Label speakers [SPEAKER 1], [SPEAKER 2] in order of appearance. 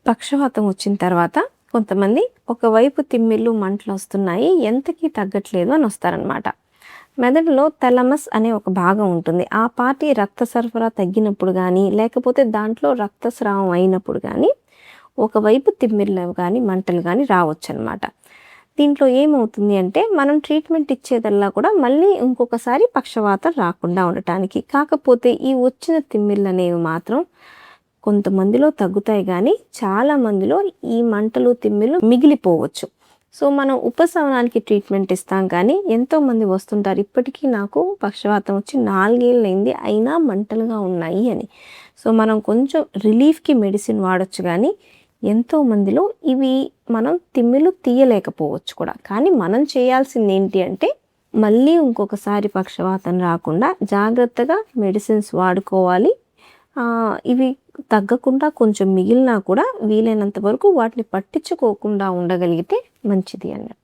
[SPEAKER 1] పక్షవాతం వచ్చిన తర్వాత కొంతమంది ఒకవైపు తిమ్మిళ్ళు మంటలు వస్తున్నాయి, ఎంతకీ తగ్గట్లేదు అని వస్తారనమాట. మెదడులో థాలమస్ అనే ఒక భాగం ఉంటుంది. ఆ పార్టీ రక్త సరఫరా తగ్గినప్పుడు కానీ, లేకపోతే దాంట్లో రక్తస్రావం అయినప్పుడు కానీ ఒకవైపు తిమ్మిళ్ళు కానీ మంటలు కానీ రావచ్చు అనమాట. దీంట్లో ఏమవుతుంది అంటే మనం ట్రీట్మెంట్ ఇచ్చేదల్లా కూడా మళ్ళీ ఇంకొకసారి పక్షవాతం రాకుండా ఉండటానికి. కాకపోతే ఈ వచ్చిన తిమ్మిళ్ళు అనేవి మాత్రం కొంతమందిలో తగ్గుతాయి కానీ చాలా మందిలో ఈ మంటలు తిమ్మిళ్ళు మిగిలిపోవచ్చు. సో మనం ఉపశమనానికి ట్రీట్మెంట్ ఇస్తాం కానీ ఎంతోమంది వస్తుంటారు, ఇప్పటికీ నాకు పక్షవాతం వచ్చి 4 ఏళ్ళైంది అయినా మంటలుగా ఉన్నాయి అని. సో మనం కొంచెం రిలీఫ్కి మెడిసిన్ వాడచ్చు కానీ ఎంతోమందిలో ఇవి మనం తిమ్మిళ్ళు తీయలేకపోవచ్చు కూడా. కానీ మనం చేయాల్సింది ఏంటి అంటే మళ్ళీ ఇంకొకసారి పక్షవాతం రాకుండా జాగ్రత్తగా మెడిసిన్స్ వాడుకోవాలి. ఇవి తగ్గకుండా కొంచెం మిగిలినా కూడా వీలైనంత వరకు వాటిని పట్టించుకోకుండా ఉండగలిగితే మంచిది అన్నట్టు.